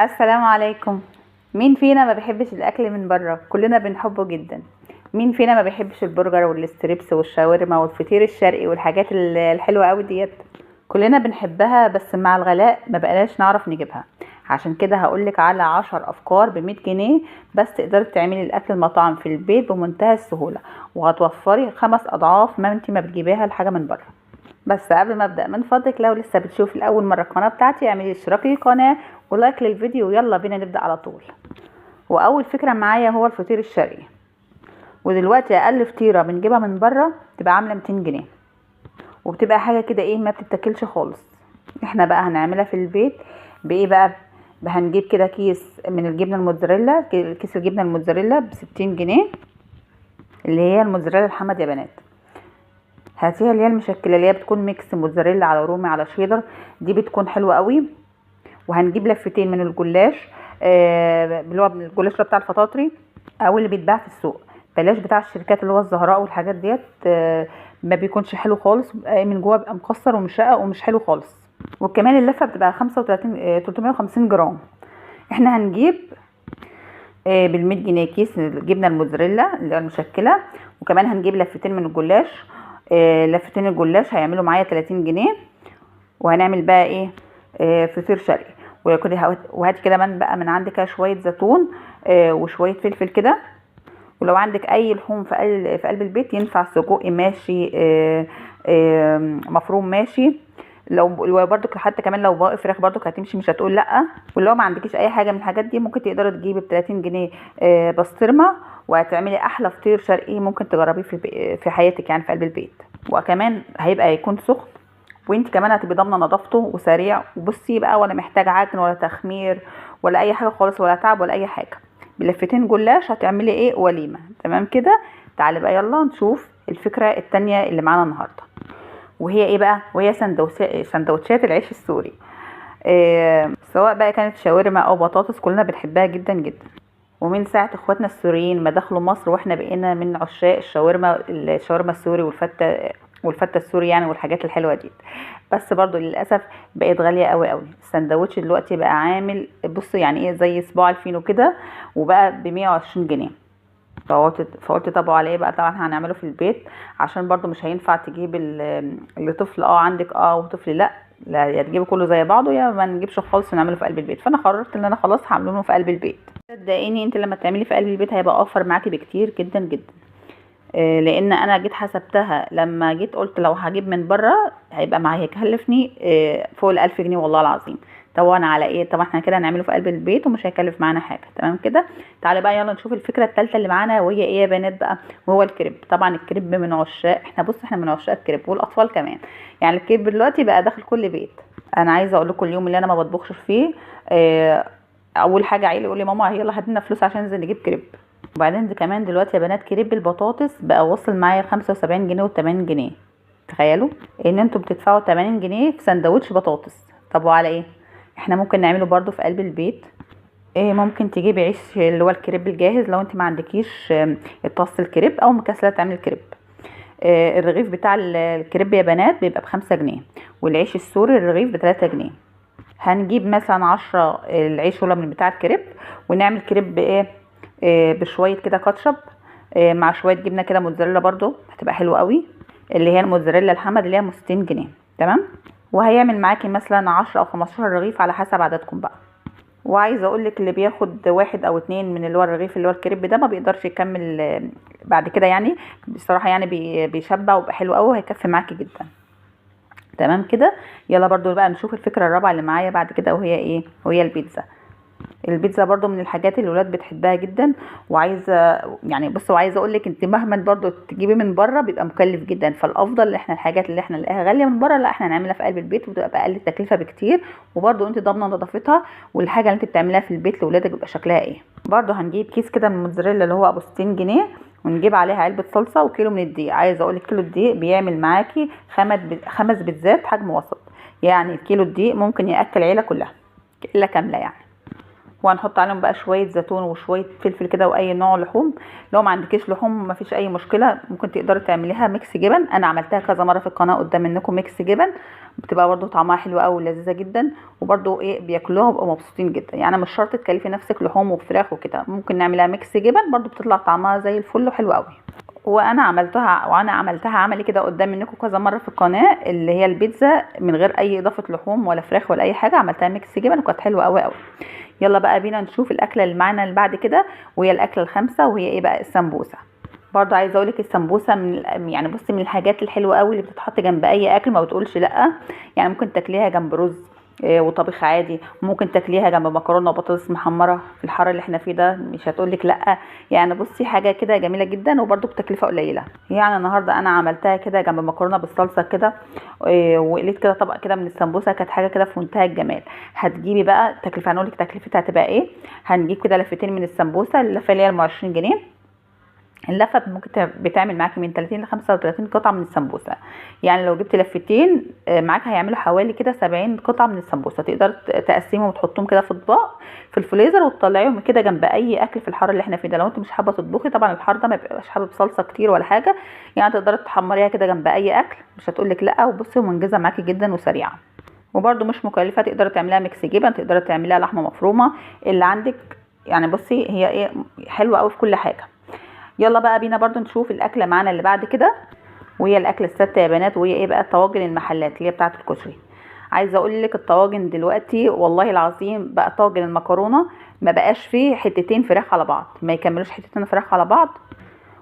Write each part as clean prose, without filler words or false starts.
السلام عليكم. مين فينا ما بيحبش الاكل من بره؟ كلنا بنحبه جدا. مين فينا ما بيحبش البرجر والستريبس والشاورما والفطير الشرقي والحاجات الحلوه قوي ديت؟ كلنا بنحبها، بس مع الغلاء ما بقناش نعرف نجيبها. عشان كده هقولك على 10 افكار ب100 جنيه بس تقدري تعملي الاكل المطاعم في البيت بمنتهى السهوله، وهتوفري 5 اضعاف ما انت ما بتجيبيها الحاجه من بره. بس قبل ما ابدا، من فضلك لو لسه بتشوفي لاول مره القناه بتاعتي اعملي اشتراك للقناه ولايك للفيديو، ويلا بينا نبدا على طول. واول فكره معايا هو الفطير الشرقي. ودلوقتي اقل فطيره بنجيبها من بره بتبقى عامله 200 جنيه، وبتبقى حاجه كده ايه ما بتتاكلش خالص. احنا بقى هنعملها في البيت بايه بقى؟ هنجيب كده كيس من الجبنه الموتزاريلا، كيس الجبنه الموتزاريلا ب60 جنيه، اللي هي الموتزاريلا الحمد يا بنات. هاتيها اللي هي المشكله، اللي هي بتكون ميكس موتزاريلا على رومي على شيدر، دي بتكون حلوه قوي. وهنجيب لفتين من الجلاش، اللي هو الجلاش اللي بتاع الفطاطري او اللي بيتباع في السوق. بلاش بتاع الشركات اللي هو الزهراء والحاجات ديت، ما بيكونش حلو خالص، من جوه بيبقى مكسر ومش رقق ومش حلو خالص. وكمان اللفه بتبقى 35 350 جرام. احنا هنجيب بال100 جنيه كيس الجبنه الموتزاريلا اللي هي المشكله، وكمان هنجيب لفتين من الجلاش. لفتين الجلاش هيعملوا معايا 30 جنيه. وهنعمل بقى ايه؟ فطير شرقي. وهاتي كده من عندك كده شويه زيتون، وشويه فلفل كده. ولو عندك اي لحوم في قلب البيت ينفع، سجق ماشي، مفروم ماشي. لو برضك حتى كمان لو باقي فراخ برضك هتمشي، مش هتقول لا. ولو ما عندكيش اي حاجه من الحاجات دي ممكن تقدري تجيبي ب30 جنيه بسطرمه، وهتعملي احلى فطير شرقي ممكن تجربيه في حياتك، يعني في قلب البيت. وكمان هيكون سخن، وانت كمان هتبقي ضامنه نظافته وسريع. وبصي بقى، ولا محتاج عجن ولا تخمير ولا اي حاجه خالص، ولا تعب ولا اي حاجه. بلفتين جلاش هتعملي ايه؟ وليمه. تمام كده. تعالي بقى يلا نشوف الفكره التانية اللي معانا النهارده، وهي ايه بقى؟ وهي سندوتشات العيش السوري. سواء بقى كانت شاورما او بطاطس، كلنا بنحبها جدا جدا. ومن ساعة اخواتنا السوريين ما دخلوا مصر واحنا بقينا من عشاق الشاورما السوري والفتة السوري يعني، والحاجات الحلوة دي. بس برضو للأسف بقت غالية قوي قوي. السندوتش دلوقتي بقى عامل، بصوا يعني ايه، زي صباع الفينو كده، وبقى ب120 جنيه. فقلت طب على ايه بقى؟ طبعا هنعمله في البيت، عشان برضو مش هينفع تجيب لطفل عندك وطفل لا. لا، يا تجيبه كله زي بعضه يا ما نجيبش خالص ونعمله في قلب البيت. فانا قررت ان انا خلاص هعمله في قلب البيت. صدقيني انت لما تعملي في قلب البيت هيبقى اوفر معاكي بكتير جدا جدا. لان انا جيت حسبتها، لما جيت قلت لو هجيب من بره هيبقى معايا هيكلفني فوق ال1000 جنيه والله العظيم. طبعا على ايه؟ طبعا احنا كده هنعمله في قلب البيت ومش هيكلف معانا حاجه. تمام كده. تعالى بقى يلا نشوف الفكره الثالثه اللي معانا، وهي ايه يا بنات بقى؟ وهو الكريب. طبعا الكريب من عشاق، احنا من عشاق الكريب، والاطفال كمان. يعني الكريب دلوقتي بقى داخل كل بيت. انا عايزه اقول لكم اليوم اللي انا ما بطبخش فيه، اول حاجه عيل يقول لي ماما يلا هات لنا فلوس عشان ننزل نجيب كريب. وبعدين دي كمان دلوقتي يا بنات كريب البطاطس بقى وصل معايا 75 جنيه و80 جنيه. تخيلوا ان انتوا بتدفعوا 80 جنيه في سندوتش بطاطس. طب وعلى ايه؟ احنا ممكن نعمله برضو في قلب البيت. ممكن تجيبي عيش اللي هو الكريب الجاهز لو انت ما عندكيش طاسه الكريب او مكسله تعمل كريب. الرغيف بتاع الكريب يا بنات بيبقى ب5 جنيه، والعيش السوري الرغيف ب3 جنيه. هنجيب مثلا 10 العيش ولا من بتاع الكريب، ونعمل كريب بايه؟ بشويه كده كاتشب، مع شويه جبنه كده موتزاريلا برضو هتبقى حلوه قوي، اللي هي الموتزاريلا الحمد اللي هي 60 جنيه. تمام. وهيعمل معاكي مثلا 10 او 15 رغيف على حسب عددكم بقى. وعايزه اقول لك اللي بياخد 1 أو 2 من اللي هو الرغيف اللي هو الكريب ده ما بيقدرش يكمل بعد كده يعني. بصراحه يعني بيشبع ويبقى حلو قوي وهيكفي معاكي جدا. تمام كده. يلا برضو بقى نشوف الفكره الرابعه اللي معايا بعد كده، وهي ايه؟ وهي البيتزا برضو من الحاجات اللي الولاد بتحبها جدا. وعايزه يعني بصوا، عايزه اقول لك انت مهما برضو تجيبي من بره بيبقى مكلف جدا. فالافضل احنا الحاجات اللي احنا نلاقيها غاليه من بره لا احنا نعملها في قلب البيت، وتبقى باقل تكلفه بكتير. وبرضو انت ضامنه نظافتها، والحاجه اللي انت بتعمليها في البيت لاولادك بيبقى شكلها ايه. برضو هنجيب كيس كده من الموتزاريلا اللي هو ابو 60 جنيه، ونجيب عليها علبه صلصه وكيلو من الدقيق. عايزه اقول لك كيلو الدقيق بيعمل معاكي 5 بيتزات حجم وسط. يعني الكيلو الدقيق ممكن ياكل عيله كلها، عيله كامله يعني. وهنحط عليهم بقى شويه زيتون وشويه فلفل كده واي نوع لحوم. لو ما عندكيش لحوم مفيش اي مشكله، ممكن تقدري تعمليها ميكس جبن. انا عملتها كذا مره في القناه قدام منكم ميكس جبن، بتبقى برده طعمها حلو قوي ولذيذه جدا، وبرده ايه بياكلوها وبقوا مبسوطين جدا. يعني مش شرط تكلفي نفسك لحوم وفراخ وكده، ممكن نعملها ميكس جبن برده بتطلع طعمها زي الفل وحلو قوي. وانا عملتها عملي كده قدام منكم كذا مره في القناه، اللي هي البيتزا من غير اي اضافه لحوم ولا فراخ ولا اي حاجه، عملتها ميكس جبن وكانت حلوه قوي قوي. يلا بقى بينا نشوف الاكله اللي معانا اللي بعد كده، وهي الاكله الخامسه، وهي ايه بقى؟ السمبوسه. برضو عايزه اقولك السمبوسه يعني بصي من الحاجات الحلوه قوي اللي بتتحط جنب اي اكل ما بتقولش لا. يعني ممكن تاكليها جنب رز وطبيخ عادي، ممكن تاكليها جنب مكرونه وبطاطس محمره في الحر اللي احنا فيه ده، مش هتقولك لا. يعني بصي حاجه كده جميله جدا وبرده بتكلفه قليله. يعني النهارده انا عملتها كده جنب مكرونه بالصلصه كده، وقليت كده طبق كده من السمبوسه، كانت حاجه كده في منتهى الجمال. هتجيبي بقى تكلفه، هنقولك تكلفتها هتبقى ايه. هنجيب كده لفتين من السمبوسه، اللفه اللي هي 20 جنيه. اللفه ممكن بتعمل معاكي من 30 ل 35 قطعه من السمبوسه. يعني لو جبت لفتين معاك هيعملوا حوالي كده 70 قطعه من السمبوسه. تقدر تقسمهم وتحطهم كده في اطباق في الفريزر وتطلعيهم كده جنب اي اكل في الحر اللي احنا فيه ده. لو انت مش حابه تطبخي، طبعا الحر ده ما بيبقاش حابب صلصه كتير ولا حاجه، يعني تقدري تحمريها كده جنب اي اكل، مش هتقولك لا. وبصي ومنجزه معاكي جدا وسريعه، وبرده مش مكلفه. تقدري تعمليها ميكس جبن، تقدري تعمليها لحمه مفرومه اللي عندك. يعني بصي هي ايه حلوه قوي في كل حاجه. يلا بقى بينا برضو نشوف الاكله معانا اللي بعد كده، وهي الاكله السادسه يا بنات، وهي ايه بقى؟ طواجن المحلات اللي هي بتاعه الكشري. عايزه اقول لك الطواجن دلوقتي والله العظيم بقى طاجن المكرونه ما بقاش فيه حتتين فراخ على بعض، ما يكملوش حتتين فراخ على بعض.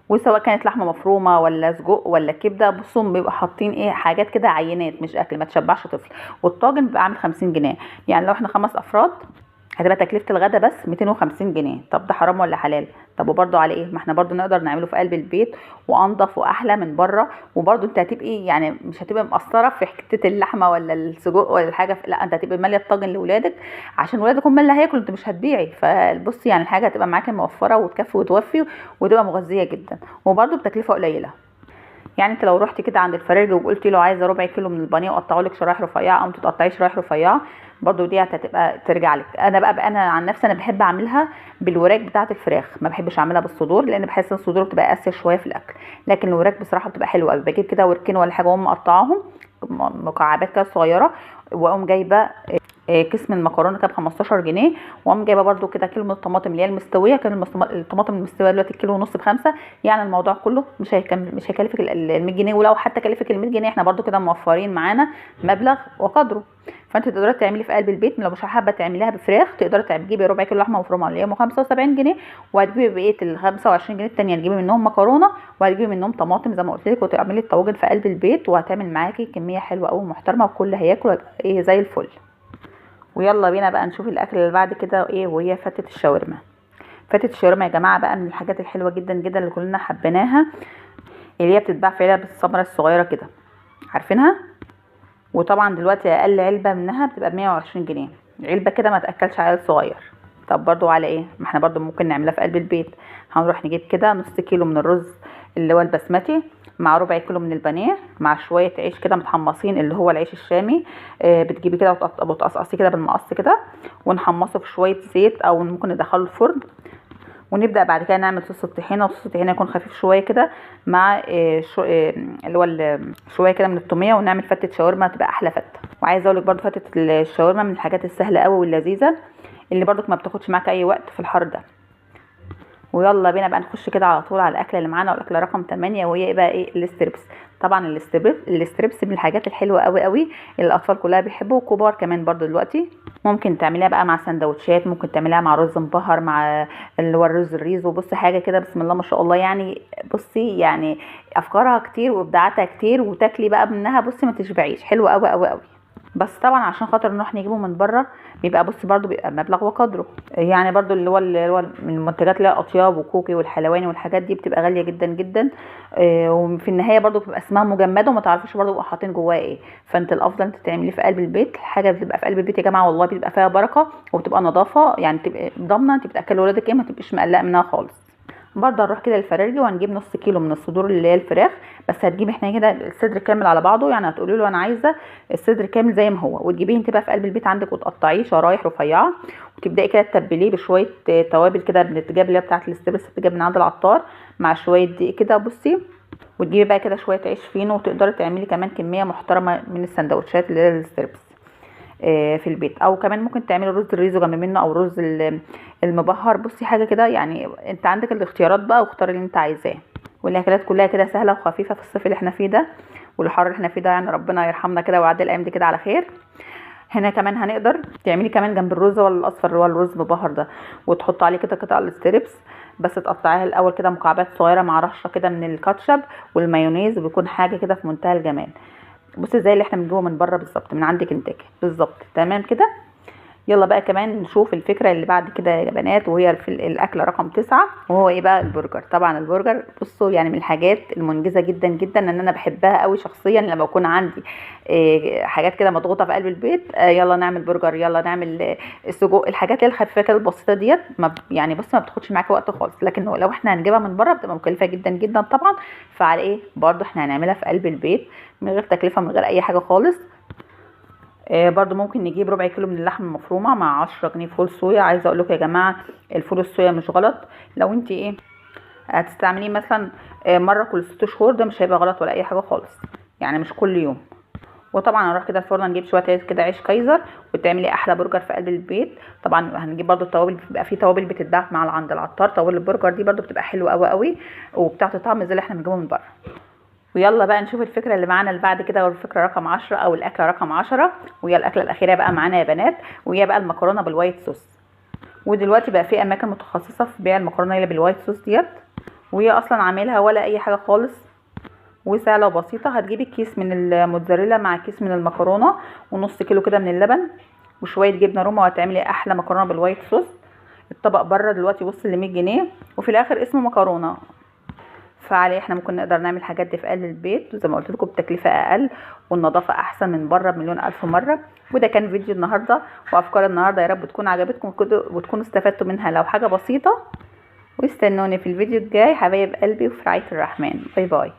وسواء كانت لحمه مفرومه ولا سجق ولا كبده، بصوا بيبقوا حاطين ايه حاجات كده عينات، مش اكل ما تشبعش طفل. والطاجن بيبقى عامل 50 جنيه. يعني لو احنا 5 افراد هتبقى تكلفه الغدا بس 250 جنيه. طب ده حرام ولا حلال؟ طب وبرده على ايه؟ ما احنا برده نقدر نعمله في قلب البيت وانضف واحلى من بره. وبرده انت هتبقي يعني مش هتبقى مقصره في حته اللحمه ولا السجق ولا الحاجه، لا انت هتبقى ماليه الطاجن لاولادك عشان ولادك هم اللي هياكلوا، انت مش هتبيعي. فبصي يعني الحاجه هتبقى معاكي موفره وتكفي وتوفي وتبقى مغذيه جدا، وبرده بتكلفه قليله. يعني انت لو رحتي كده عند الفراخ وقلتي له عايزه ربع كيلو من البانيه وقطعوا لك شرايح رفيعه، او تقطعي شرايح رفيعه، برضو دي هتبقى ترجع لك. انا عن نفسي انا بحب اعملها بالوراك بتاعه الفراخ، ما بحبش اعملها بالصدور لان بحس ان الصدور بتبقى قاسيه شويه في الاكل. لكن الوراك بصراحه بتبقى حلوه قوي. بجيب كده وركين ولا حاجه واقوم مقطعاهم مكعبات كده صغيره، واقوم جايبه كيس من المكرونه كده ب 15 جنيه، واقوم جايبه برده كده كيلو من الطماطم اللي هي المستويه. كان الطماطم المستويه دلوقتي كيلو ونص ب5. يعني الموضوع كله مش هيكلفك ال 100 جنيه. ولو حتى كلفك ال 100 جنيه احنا برده كده موفرين معانا مبلغ وقدره. فانت تقدري تعملي في قلب البيت. لو مش حابه تعمليها بفراخ تقدري تجيبي ربع كيلو لحمه مفرومه اللي هي 75 جنيه، وهتجيبي بقيه ال 25 جنيه التانيه تجيبي منهم مكرونه، وهتجيبي منهم طماطم زي ما قلت لك، وتعملي الطواجن في قلب البيت، وهتعمل معاكي كميه حلوه قوي محترمه، والكل هياكل ويبقى ايه زي الفل. ويلا بينا بقى نشوف الاكل اللي بعد كده ايه، وهي فتة الشاورما. فتة الشاورما يا جماعه بقى من الحاجات الحلوه جدا جدا اللي كلنا حبيناها، اللي هي بتتباع في علب السمره الصغيره كده، عارفينها؟ وطبعا دلوقتي اقل علبه منها بتبقى ب120 جنيه. علبه كده ما تاكلش عيل صغير. طب برضو على ايه؟ ما احنا برضو ممكن نعملها في قلب البيت. هنروح نجيب كده نص كيلو من الرز اللي هو البسمتي، مع ربع كيلو من البانيه، مع شويه عيش كده متحمصين اللي هو العيش الشامي. بتجيبي كده وتقصقصي كده بالمقص كده، ونحمصه في شويه زيت او ممكن ندخله الفرن. ونبدا بعد كده نعمل صوص الطحينه، وصوص الطحينه يكون خفيف شويه كده مع اللي هو شويه كده من التوميه، ونعمل فتة شاورما تبقى احلى فتة. وعايزه اقول لك برده فتة الشاورما من الحاجات السهله قوي واللذيذه اللي برده ما بتاخدش معاك اي وقت في الحر ده. ويلا بينا بقى نخش كده على طول على الاكله اللي معانا، والاكله رقم 8، وهي ايه بقى؟ ايه؟ الاستريبس. طبعا الاستريبس من الحاجات الحلوه قوي قوي اللي الاطفال كلها بيحبوا، وكبار كمان برده دلوقتي. ممكن تعمليها بقى مع سندوتشات، ممكن تعمليها مع رز مبهر، مع اللي هو الرز الريزو. بصي حاجه كده بسم الله ما شاء الله. يعني بصي يعني افكارها كتير وابداعاتها كتير، وتاكلي بقى منها بصي ما تشبعيش. حلوه قوي قوي قوي. بس طبعا عشان خاطر نروح نجيبه من بره بيبقى بصي برده بيبقى مبلغ وقدره. يعني برده اللي هو من المنتجات اللي هي اطياب وكوكي والحلواني والحاجات دي بتبقى غاليه جدا جدا. وفي النهايه برده بتبقى اسمها مجمده وما تعرفيش برده بيبقوا حاطين جواها ايه. فانت الافضل انت تعمليه في قلب البيت. الحاجه بتبقى في قلب البيت يا جماعه والله بيبقى فيها بركه وبتبقى نظافه، يعني تبقى ضامنه انت بتاكلي ولادك ايه، ما تبقيش مقلقه منها خالص. برضه هنروح كده للفرارجي وهنجيب نص كيلو من الصدور اللي هي الفراخ، بس هتجيبي احنا كده الصدر كامل على بعضه، يعني هتقولي له انا عايزه الصدر كامل زي ما هو، وتجيبيه انت بقى في قلب البيت عندك وتقطعيه شرايح رفيعه، وتبداي كده تتبليه بشويه توابل كده بتتجاب اللي هي بتاعه الستريبس، بتتجاب من عند العطار مع شويه دقيق كده. بصي، وتجيبي بقى كده شويه عيش فينو، وتقدري تعملي كمان كميه محترمه من السندوتشات اللي هي الستريبس في البيت، او كمان ممكن تعملي رز الريزو جنب منه، او رز المبهر. بصي حاجه كده يعني، انت عندك الاختيارات بقى، واختاري اللي انت عايزاه. والاكلات كلها كده سهله وخفيفه في الصيف اللي احنا فيه ده والحر اللي احنا فيه ده، يعني ربنا يرحمنا كده ويعدي الايام دي كده على خير. هنا كمان هنقدر تعملي كمان جنب الرز ولا الاصفر اللي هو الرز مبهر ده، وتحط عليه كده قطع الستريبس، بس تقطعيها الاول كده مكعبات صغيره مع رشه كده من الكاتشب والمايونيز، وبيكون حاجه كده في منتهى الجمال. بصي زي اللي احنا بنجيبه من بره بالظبط، من عند كنتاكي بالظبط، تمام كده. يلا بقى كمان نشوف الفكرة اللي بعد كده يا بنات، وهي في الأكلة رقم 9، وهو ايه بقى؟ البرجر. طبعا البرجر بصوا يعني من الحاجات المنجزة جدا جدا، ان انا بحبها قوي شخصيا لما يكون عندي حاجات كده مضغوطة في قلب البيت. يلا نعمل برجر، يلا نعمل سجق، الحاجات اللي الخفيفة كده البسيطة ديت، يعني بص ما بتاخدش معاكي وقت خالص، لكن لو احنا هنجيبها من بره بتبقى مكلفة جدا جدا طبعا. فعلى ايه برضو احنا هنعملها في قلب البيت من غير تكلفة، من غير اي حاجة خالص. برضو ممكن نجيب ربع كيلو من اللحمه المفرومه مع 10 جنيه فول صويا. عايزه اقول لكم يا جماعه الفول الصويا مش غلط، لو انت ايه هتستعمليه مثلا مره كل 6 شهور، ده مش هيبقى غلط ولا اي حاجه خالص، يعني مش كل يوم. وطبعا هنروح كده الفرن نجيب شويه عيش كده، عيش كايزر، وتعملي احلى برجر في قلب البيت. طبعا هنجيب برضو التوابل، بيبقى في توابل بتتباع مع عند العطار، توابل البرجر دي برضو بتبقى حلوه قوي قوي، وبتعطي طعم زي اللي احنا بنجيبه من بره. ويلا بقى نشوف الفكرة اللي معانا اللي بعد كده، والفكرة رقم 10 او الاكلة رقم 10، وهي الاكلة الاخيرة بقى معانا يا بنات، وهي بقى المكرونة بالوايت صوص. ودلوقتي بقى في اماكن متخصصة في بيع المكرونة اللي بالوايت صوص ديت، وهي اصلا عاملها ولا اي حاجة خالص، وسهلة وبسيطة. هتجيبي كيس من الموتزاريلا مع كيس من المكرونة، ونص كيلو كده من اللبن، وشوية جبنة رومي، وهتعملي احلى مكرونة بالوايت صوص. الطبق بره دلوقتي وصل ل 100 جنيه، وفي الاخر اسمه مكرونة. فعليه احنا ممكن نقدر نعمل الحاجات دي في قلب البيت، وزي ما قلت لكم بتكلفه اقل، والنظافه احسن من بره بمليون الف مره. وده كان فيديو النهارده وافكار النهارده، يا رب تكون عجبتكم وتكونوا استفدتوا منها لو حاجه بسيطه. واستنوني في الفيديو الجاي حبايب قلبي، وفي رعايه الرحمن. باي باي.